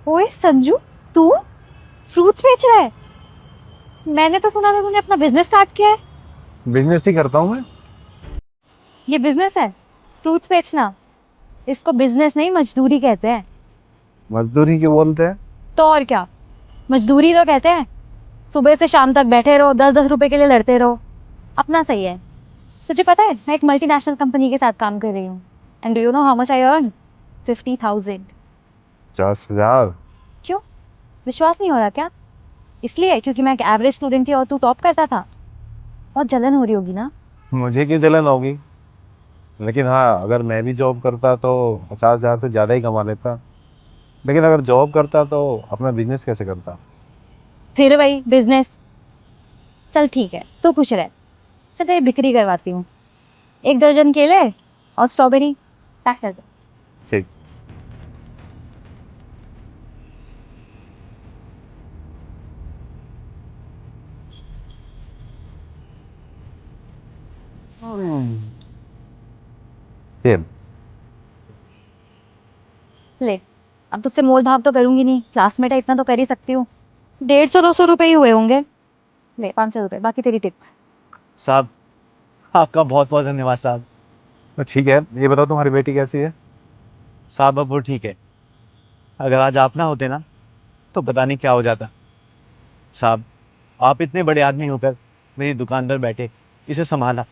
ओए संजू, तू फ्रूट्स बेच रहा है? मैंने तो सुना था तूने अपना बिजनेस स्टार्ट किया है। बिजनेस ही करता हूँ मैं। ये बिजनेस है? फ्रूट्स बेचना? इसको बिजनेस नहीं, मजदूरी कहते हैं। मजदूरी क्यों बोलते हैं? तो और क्या, मजदूरी तो कहते हैं। सुबह से शाम तक बैठे रहो, 10-10 रुपए के लिए लड़ते रहो। अपना सही है। तुझे पता है मैं एक मल्टीनेशनल कंपनी के साथ काम कर रही हूँ। And do you know how much I earn? 50,000। 50,000? क्यों, विश्वास नहीं हो रहा क्या? इसलिए क्योंकि मैं एक एवरेज स्टूडेंट थी और तू टॉप करता था। बहुत जलन हो रही होगी ना? मुझे क्यों जलन होगी? लेकिन हाँ, अगर मैं भी जॉब करता तो 50,000 से ज़्यादा ही कमा लेता। लेकिन अगर जॉब करता तो अपना बिजनेस कैसे करता? फिर वही बिजनेस। चल ठीक है, तू खुश रह। चल तेरी बिक्री करवाती हूँ। 1 दर्जन केले और स्ट्रॉबेरी पैक कर दो। ठीक। फिर ले, अब तुझसे मोल भाव तो करूंगी नहीं, क्लासमेट है, इतना तो कर ही सकती हूँ। 150-200 रुपए ही हुए होंगे। ले 500 रुपए, बाकी तेरी टिप। साहब, आपका बहुत बहुत धन्यवाद साहब। तो ठीक है, ये बताओ तुम्हारी बेटी कैसी है? साहब अब वो ठीक है। अगर आज आप ना होते ना तो पता नहीं क्या हो जाता। साहब, आप इतने बड़े आदमी होकर मेरी दुकान पर बैठे, इसे संभाला।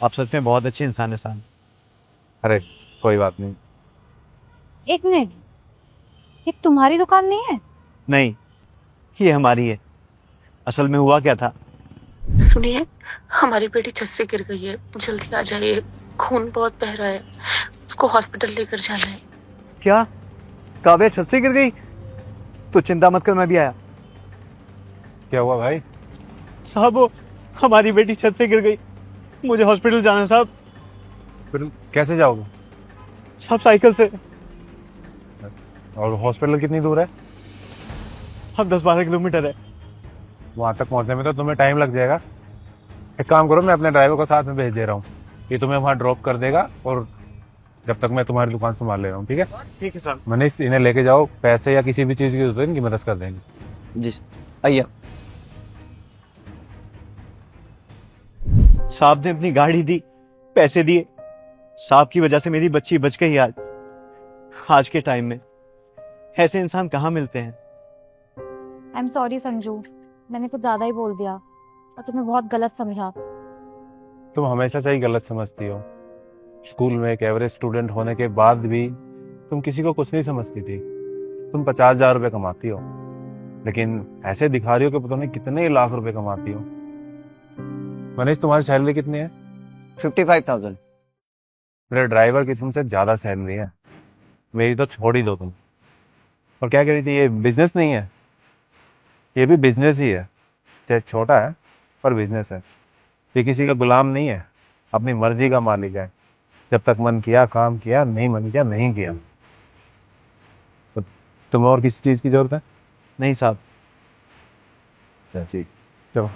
आप सच में बहुत अच्छे इंसान हैं साहब। अरे कोई बात नहीं। 1 मिनट, ये तुम्हारी दुकान नहीं है? नहीं, ये हमारी है। असल में हुआ क्या था। सुनिए, हमारी बेटी छत से गिर गई है, जल्दी आ जाइए। खून बहुत बह रहा है, उसको हॉस्पिटल लेकर जाना है। क्या काव्या छत से गिर गई? तो चिंता मत कर, मैं भी आया। क्या हुआ भाई? साहब, वो हमारी बेटी छत से गिर गई। मुझे हॉस्पिटल जाना है साहब। फिर कैसे जाओगे? साहब साइकिल से। और हॉस्पिटल कितनी दूर है? साहब 10-12 किलोमीटर है। वहां तक पहुंचने में तो तुम्हें टाइम लग जाएगा। एक काम करो, मैं अपने ड्राइवर को साथ में भेज दे रहा हूँ। ये तुम्हें वहां ड्रॉप कर देगा, और जब तक मैं तुम्हारी दुकान संभाल ले रहा हूँ, ठीक है? ठीक है साहब। मनीष, इन्हें लेके जाओ, पैसे या किसी भी चीज की जरूरत है इनकी मदद कर देंगे। जी आइए। साहब ने अपनी गाड़ी दी, पैसे दिए। साहब की वजह से मेरी बच्ची बच गई। आज आज के टाइम में ऐसे इंसान कहाँ मिलते हैं। आई एम सॉरी संजू, मैंने कुछ ज्यादा ही बोल दिया और तुम्हें बहुत गलत समझा। तुम हमेशा से ही गलत समझती हो। स्कूल में एक एवरेज स्टूडेंट होने के बाद भी तुम किसी को कुछ नहीं समझती थी। तुम 50,000 रुपये कमाती हो, लेकिन ऐसे दिखा रही हो कि पता नहीं कितने लाख रुपए कमाती हो। मनीष, तुम्हारी सैलरी कितनी है? 55,000। मेरे ड्राइवर की तुमसे ज्यादा सैलरी है। मेरी तो छोड़ ही दो तुम। और क्या कह रही थी, ये बिजनेस नहीं है? ये भी बिजनेस ही है, चाहे छोटा है पर बिजनेस है। ये किसी का गुलाम नहीं है, अपनी मर्जी का मालिक है। जब तक मन किया काम किया, नहीं मन किया नहीं किया। तो तुम्हें और किसी चीज की जरूरत है? नहीं साहब। ठीक, चलो।